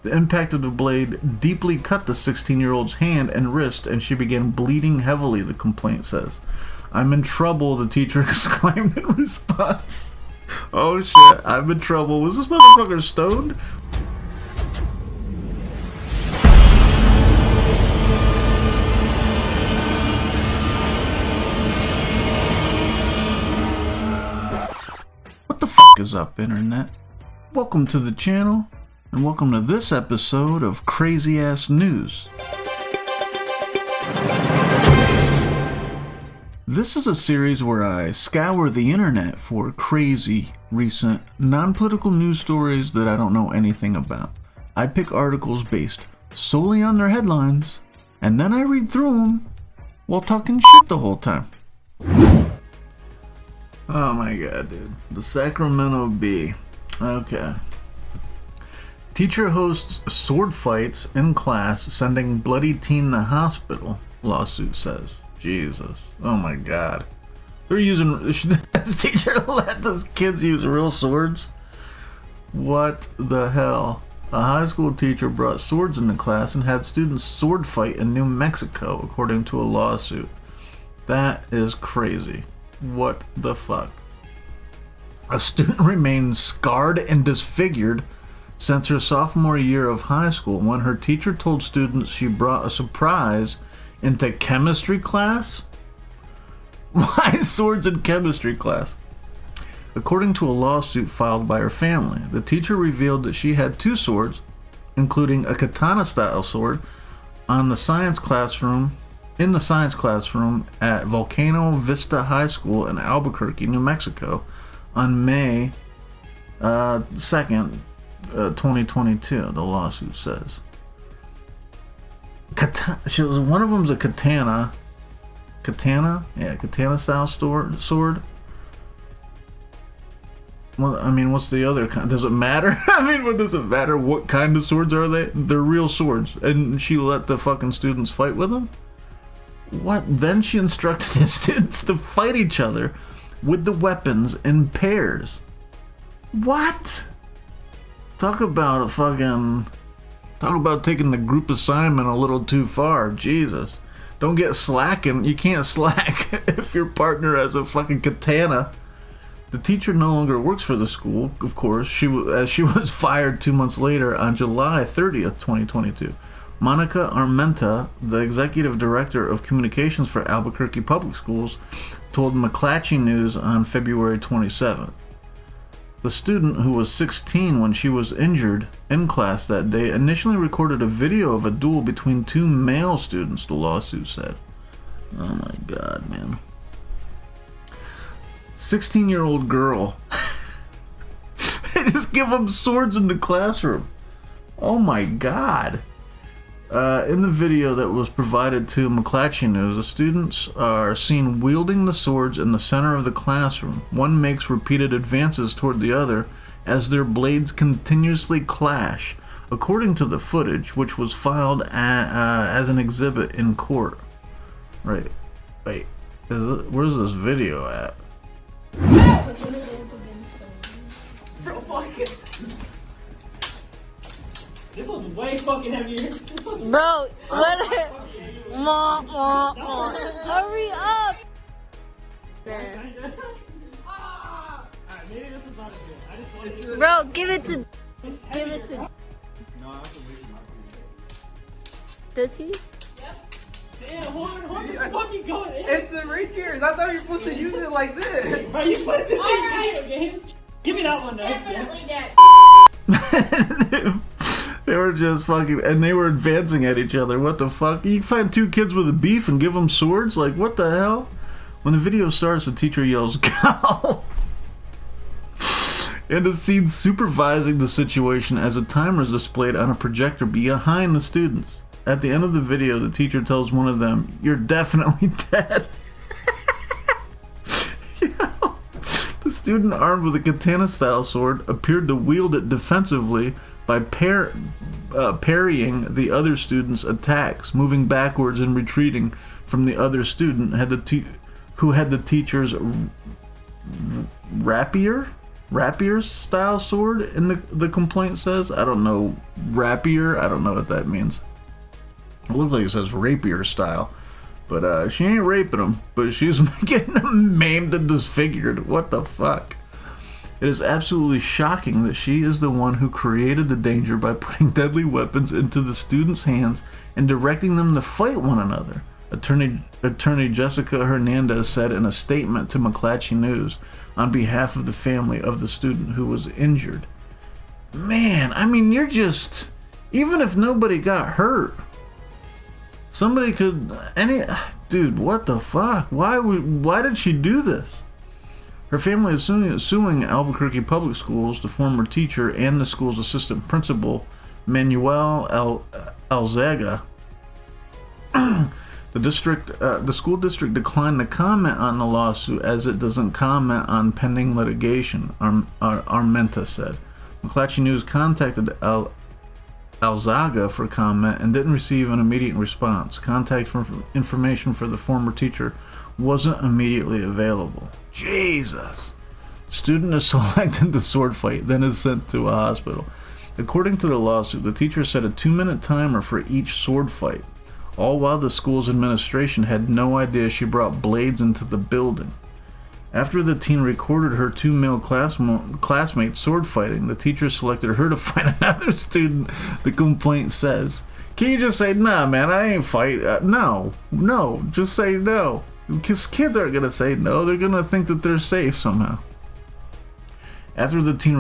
The impact of the blade deeply cut the 16-year-old's hand and wrist, and she began bleeding heavily, the complaint says. "I'm in trouble," the teacher exclaimed in response. Oh shit, I'm in trouble. Was this motherfucker stoned? What the fuck is up, internet? Welcome to the channel, and welcome to this episode of Crazy Ass News. This is a series where I scour the internet for crazy, recent, non-political news stories that I don't know anything about. I pick articles based solely on their headlines, and then I read through them while talking shit the whole time. Oh my god, dude. The Sacramento Bee. Okay. Teacher hosts sword fights in class, sending bloody teen to hospital, lawsuit says. Jesus. Oh my god. They're using... This teacher let those kids use real swords? What the hell? A high school teacher brought swords into class and had students sword fight in New Mexico, according to a lawsuit. That is crazy. What the fuck? A student remains scarred and disfigured since her sophomore year of high school when her teacher told students she brought a surprise into chemistry class? Why swords in chemistry class? According to a lawsuit filed by her family, the teacher revealed that she had two swords, including a Katana-style sword, in the science classroom at Volcano Vista High School in Albuquerque, New Mexico, on May 2nd, 2022, the lawsuit says. One of them's a katana. Katana-style sword. Well, I mean, what's the other kind? Does it matter? I mean, what does it matter? What kind of swords are they? They're real swords, and she let the fucking students fight with them? What? Then she instructed his students to fight each other with the weapons in pairs. What? Talk about taking the group assignment a little too far. Jesus. Don't get slacking. You can't slack if your partner has a fucking katana. The teacher no longer works for the school, of course. She was fired 2 months later on July 30th, 2022. Monica Armenta, the executive director of communications for Albuquerque Public Schools, told McClatchy News on February 27th. The student, who was 16 when she was injured in class that day, initially recorded a video of a duel between two male students, the lawsuit said. Oh my god, man. 16-year-old girl. They just give them swords in the classroom. Oh my god. In the video that was provided to McClatchy News, the students are seen wielding the swords in the center of the classroom. One makes repeated advances toward the other as their blades continuously clash, according to the footage, which was filed as an exhibit in court. Right. Wait. Where's this video at? This one's way fucking heavier. Bro, let it. Hurry up! There. Alright, maybe this is not as good. I just wanted to. Bro, give it to. Give it to. No, I have to wait for my Does he? Damn, hold this fucking going in. It's right here. That's how you're supposed to use it like this. Bro, you put it in video games. Give me that one, though. Definitely dead. They were just fucking, and they were advancing at each other. What the fuck? You find two kids with a beef and give them swords? Like, what the hell? When the video starts, the teacher yells, "Go!" And is seen supervising the situation as a timer is displayed on a projector behind the students. At the end of the video, the teacher tells one of them, "You're definitely dead." The student, armed with a katana-style sword, appeared to wield it defensively by parrying the other student's attacks, moving backwards and retreating from the other student who had the teacher's rapier Rapier-style sword, in the complaint says. I don't know. Rapier? I don't know what that means. It looks like it says Rapier-style. But she ain't raping him, but she's getting him maimed and disfigured. What the fuck? It is absolutely shocking that she is the one who created the danger by putting deadly weapons into the students' hands and directing them to fight one another, Attorney Jessica Hernandez said in a statement to McClatchy News on behalf of the family of the student who was injured. Man, I mean, you're just... Even if nobody got hurt, somebody could... Dude, what the fuck? Why did she do this? Her family is suing Albuquerque Public Schools, the former teacher, and the school's assistant principal, Manuel Alzaga. The school district declined to comment on the lawsuit as it doesn't comment on pending litigation, Armenta said. McClatchy News contacted Alzaga for comment and didn't receive an immediate response. Contact information for the former teacher wasn't immediately available. Jesus. Student is selected to sword fight, then is sent to a hospital. According to the lawsuit, the teacher set a 2-minute timer for each sword fight, all while the school's administration had no idea she brought blades into the building. After the teen recorded her 2 male classmates sword fighting, the teacher selected her to fight another student, the complaint says. Can you just say, nah, man, I ain't fight? No, just say no. Because kids aren't going to say no, they're going to think that they're safe somehow. After the teen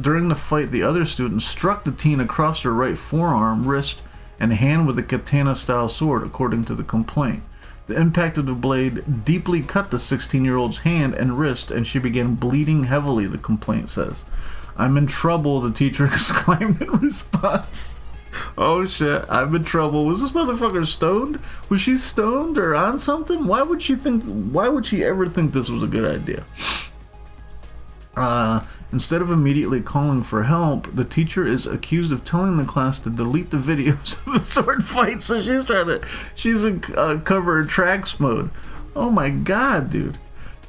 during the fight, the other student struck the teen across her right forearm, wrist, and hand with a katana-style sword, according to the complaint. The impact of the blade deeply cut the 16-year-old's hand and wrist, and she began bleeding heavily, the complaint says. I'm in trouble, the teacher exclaimed in response. Oh shit, I'm in trouble. Was this motherfucker stoned? Was she stoned or on something? Why would she ever think this was a good idea? Instead of immediately calling for help, the teacher is accused of telling the class to delete the videos of the sword fight, so she's in cover tracks mode. Oh my god, dude.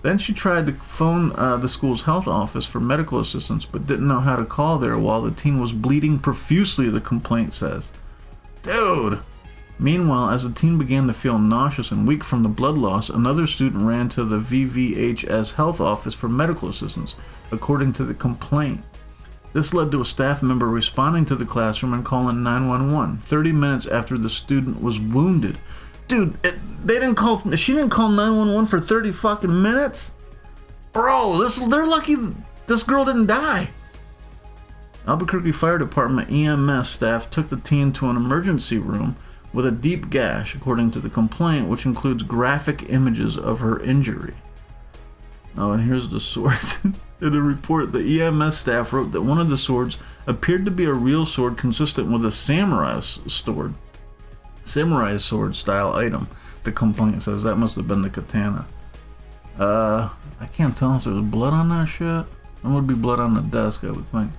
Then she tried to phone the school's health office for medical assistance, but didn't know how to call there while the teen was bleeding profusely, the complaint says. Dude! Meanwhile, as the teen began to feel nauseous and weak from the blood loss, another student ran to the VVHS health office for medical assistance, according to the complaint. This led to a staff member responding to the classroom and calling 911, 30 minutes after the student was wounded. Dude, she didn't call 911 for 30 fucking minutes? Bro, they're lucky this girl didn't die. Albuquerque Fire Department EMS staff took the teen to an emergency room with a deep gash, according to the complaint, which includes graphic images of her injury. Oh, and here's the swords. In a report, the EMS staff wrote that one of the swords appeared to be a real sword consistent with a samurai sword style item. The complaint says that must have been the katana. I can't tell if there was blood on that shit. There would be blood on the desk, I would think.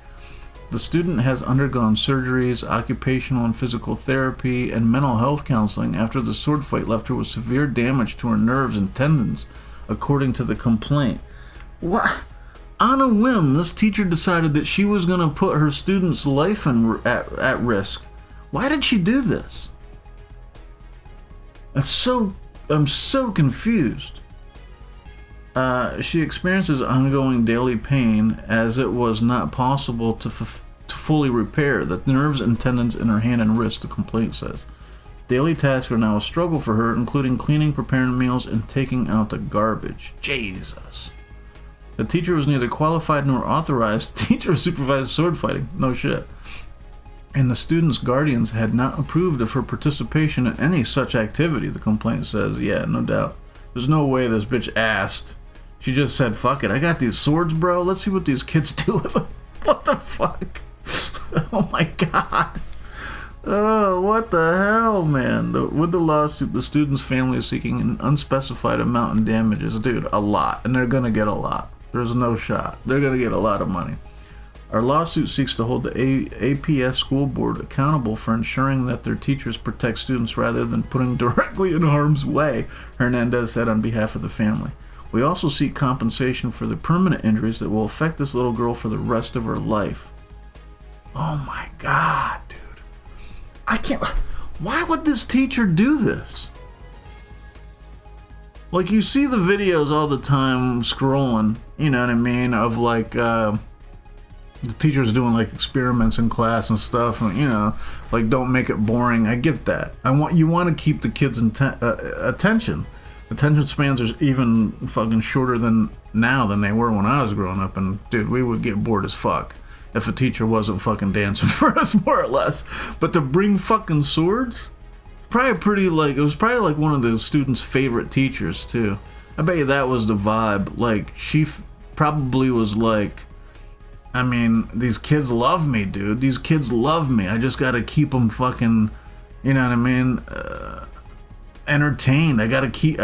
The student has undergone surgeries, occupational and physical therapy, and mental health counseling after the sword fight left her with severe damage to her nerves and tendons, according to the complaint. What? On a whim, this teacher decided that she was going to put her student's life at risk. Why did she do this? I'm so confused. She experiences ongoing daily pain as it was not possible to fully repair the nerves and tendons in her hand and wrist, the complaint says. Daily tasks are now a struggle for her, including cleaning, preparing meals, and taking out the garbage. Jesus. The teacher was neither qualified nor authorized to teach or supervise sword fighting. No shit. And the student's guardians had not approved of her participation in any such activity, the complaint says. Yeah, no doubt. There's no way this bitch asked. She just said, fuck it, I got these swords, bro. Let's see what these kids do with them. What the fuck? Oh my god. Oh, what the hell, man? With the lawsuit, the student's family is seeking an unspecified amount in damages. Dude, a lot. And they're gonna get a lot. There's no shot. They're gonna get a lot of money. Our lawsuit seeks to hold the APS school board accountable for ensuring that their teachers protect students rather than putting directly in harm's way, Hernandez said on behalf of the family. We also seek compensation for the permanent injuries that will affect this little girl for the rest of her life. Oh my God, dude. I can't... Why would this teacher do this? Like, you see the videos all the time scrolling, you know what I mean, of like, the teachers doing like experiments in class and stuff, and you know, like, don't make it boring. I get that. You want to keep the kids' attention. Attention spans are even fucking shorter now than they were when I was growing up, and dude, we would get bored as fuck if a teacher wasn't fucking dancing for us, more or less. But to bring fucking swords, it was probably like one of the students' favorite teachers too. I bet you that was the vibe. Like, she probably was like, I mean, these kids love me, dude. These kids love me. I just gotta keep them fucking, you know what I mean, entertained. I gotta keep.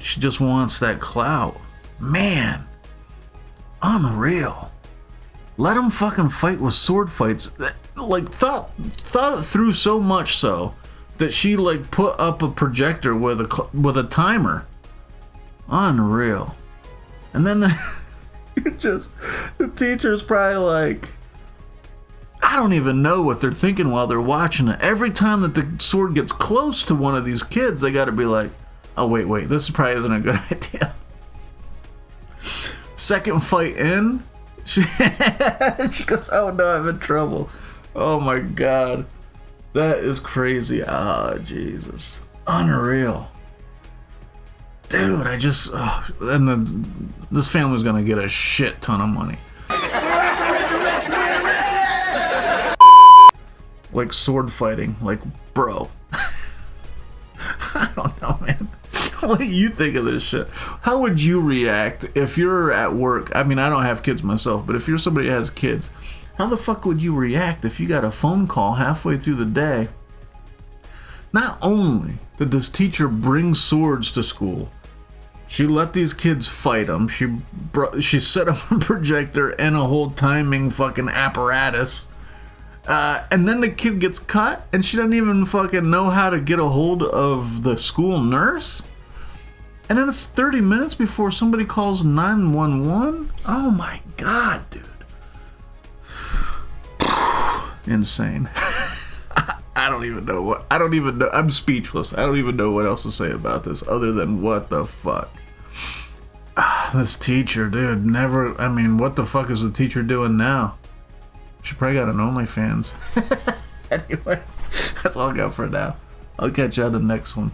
She just wants that clout. Man, unreal. Let them fucking fight with sword fights. Like, thought it through so much so that she like put up a projector with a timer. Unreal. And then the teacher's probably like, I don't even know what they're thinking while they're watching it. Every time that the sword gets close to one of these kids, they gotta be like, oh wait, this probably isn't a good idea. Second fight in, she goes, oh no, I'm in trouble. Oh my God. That is crazy. Ah, Jesus. Unreal. Dude, this family's gonna get a shit ton of money. Like sword fighting. Like, bro. I don't know, man. What do you think of this shit? How would you react if you're at work? I mean, I don't have kids myself, but if you're somebody who has kids, how the fuck would you react if you got a phone call halfway through the day? Not only did this teacher bring swords to school, she let these kids fight them. She set up a projector and a whole timing fucking apparatus. And then the kid gets cut and she doesn't even fucking know how to get a hold of the school nurse. And then it's 30 minutes before somebody calls 911. Oh my God, dude. Insane. I don't even know. I'm speechless. I don't even know what else to say about this other than what the fuck. This teacher, dude, what the fuck is the teacher doing now? She probably got an OnlyFans. Anyway, that's all I got for now. I'll catch you on the next one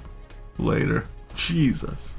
later. Jesus.